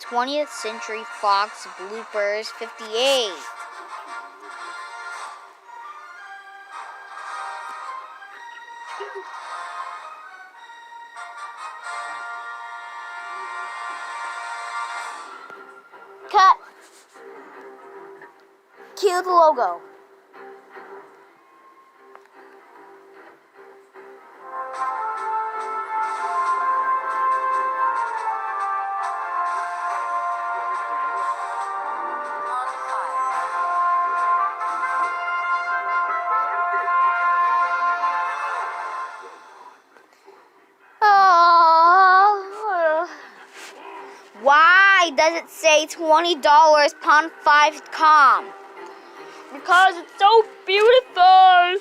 20th Century Fox Bloopers 58. Cut. Cue the logo. Why does it say $20 £5.com? Because it's so beautiful.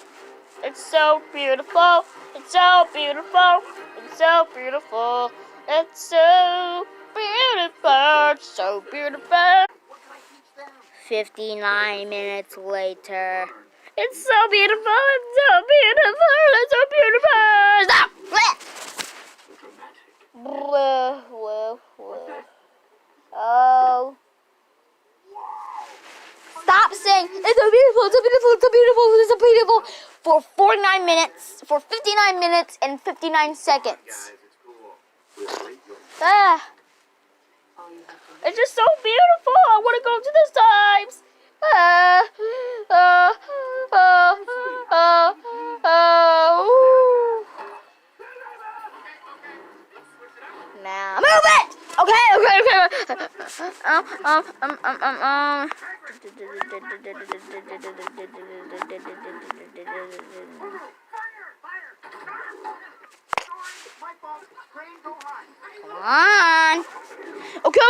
It's so beautiful. It's so beautiful. It's so beautiful. It's so beautiful. It's so beautiful. 59 minutes later. It's so beautiful. It's so beautiful. It's so beautiful. Stop. Oh. Stop saying, it's so beautiful, it's so beautiful, it's so beautiful, it's so beautiful, for 49 minutes, for 59 minutes and 59 seconds. It's just so beautiful. I want to go to the Times. Now move it. Okay. Come on. Okay.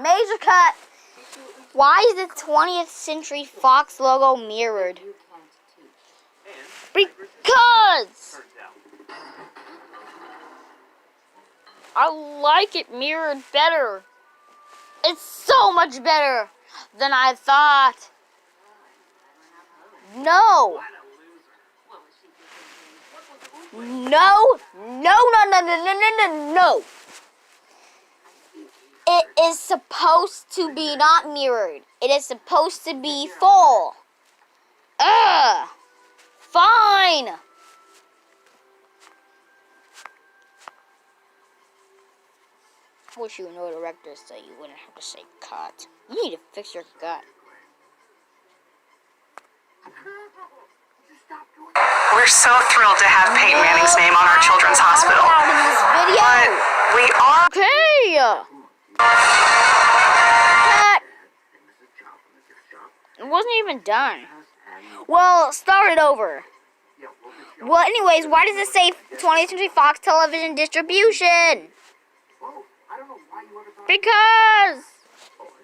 Major cut. Why is the 20th Century Fox logo mirrored? Because I like it mirrored better. It's so much better than I thought. No. It is supposed to be not mirrored. It is supposed to be full. Fine. Wish you would know the director so you wouldn't have to say cut. You need to fix your gut. We're so thrilled to have Peyton Manning's name on our children's hospital. But we are... Okay. Cut. It wasn't even done. Well, start it over. Well, anyways, why does it say 20th Century Fox Television Distribution? Because...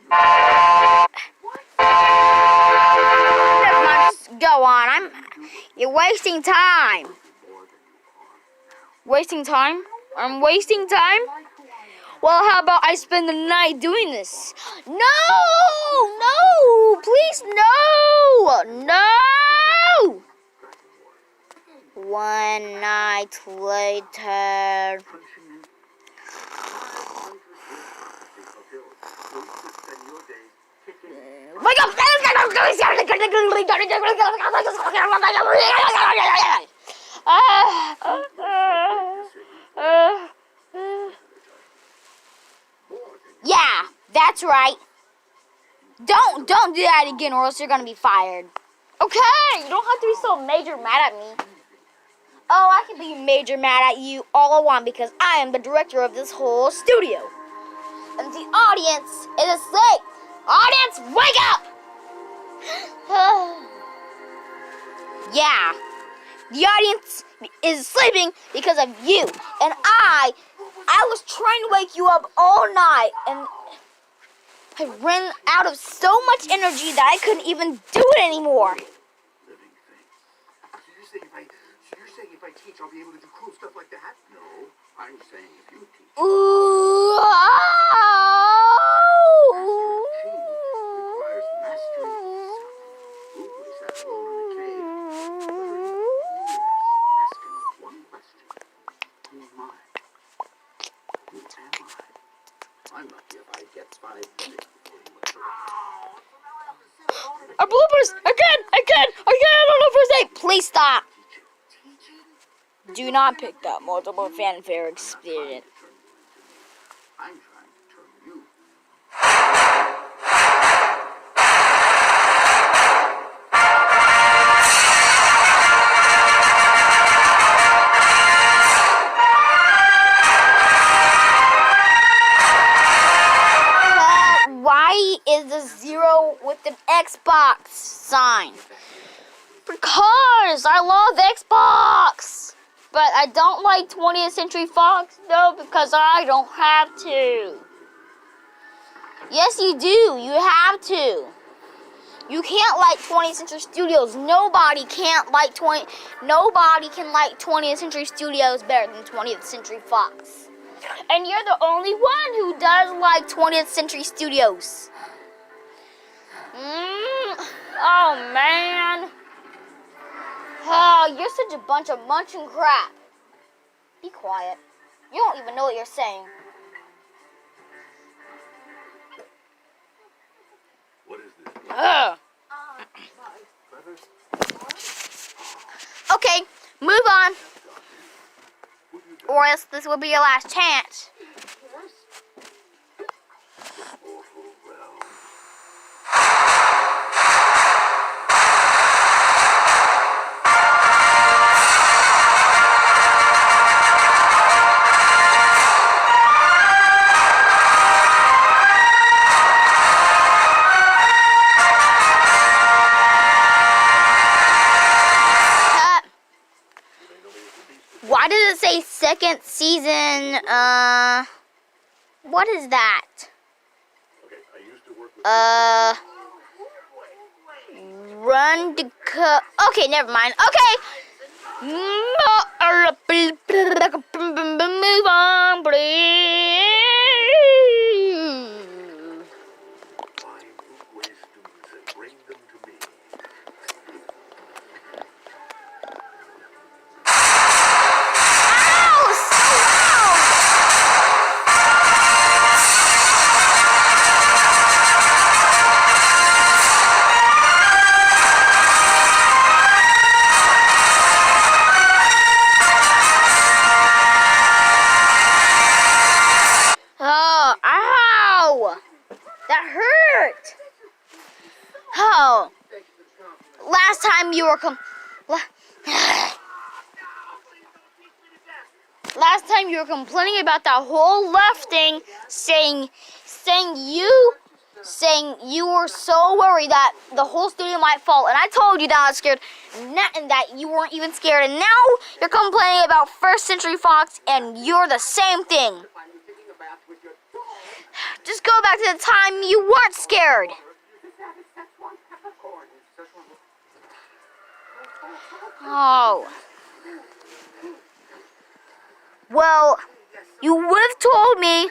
Never mind, just go on. You're wasting time. Wasting time? I'm wasting time? Well, how about I spend the night doing this? No! Please, no! One night later. Wake up! Yeah, that's right. Don't do that again or else you're gonna be fired. Okay, you don't have to be so major mad at me. Oh, I can be major mad at you all I want because I am the director of this whole studio. And the audience is asleep. Audience, wake up! Yeah, the audience is sleeping because of you. And I was trying to wake you up all night. And I ran out of so much energy that I couldn't even do it anymore. if I teach, I'll be able to do cool stuff like that? No, I'm saying if you teach. Ooh, Requires mastery of something. Blooper sat alone in a cave for 30 years, asking one question. Who am I? Who am I? I'm lucky if I get 5 minutes before he wakes up. Our bloopers! Again! On the first date! Please stop! Do not pick that multiple fanfare experience. I'm trying to turn you. Why is the 0 with an Xbox sign? Because I love Xbox! But I don't like 20th Century Fox, though, because I don't have to. Yes, you do. You have to. You can't like 20th Century Studios. Nobody can like 20th Century Studios better than 20th Century Fox. And you're the only one who does like 20th Century Studios. Oh, man. Oh, you're such a bunch of munching crap. Be quiet. You don't even know what you're saying. What is this? Okay, move on. Or else this will be your last chance. Why does it say second season? What is that? Run to okay, never mind. Okay. Move on, please. Find Oogway students and bring them to me. Oh, ow! That hurt! Oh, last time you were last time you were complaining about that whole left thing, saying you were so worried that the whole studio might fall, and I told you that I was scared, and that you weren't even scared, and now you're complaining about First Century Fox, and you're the same thing. Just go back to the time you weren't scared. Oh. Well, you would have told me.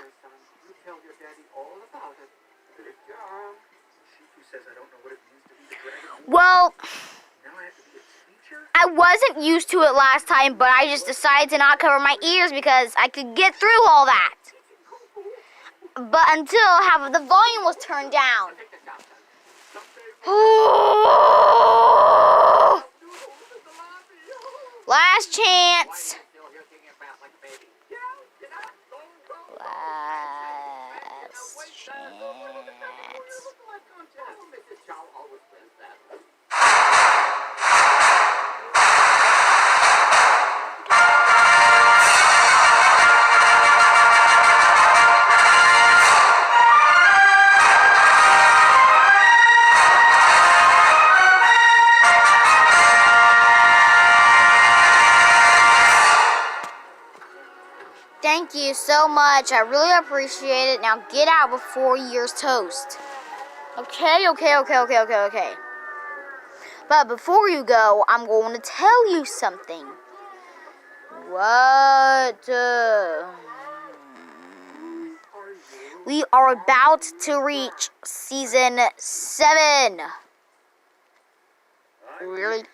Well, I wasn't used to it last time, but I just decided to not cover my ears because I could get through all that. But until half of the volume was turned down. Last chance. Last chance. Thank you so much. I really appreciate it. Now get out before you're toast. Okay. But before you go, I'm going to tell you something. What? We are about to reach season 7. Really? I'm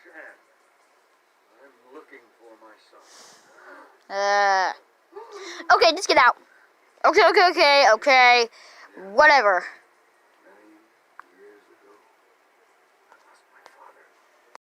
looking for my son. Okay, just get out. Okay. Whatever.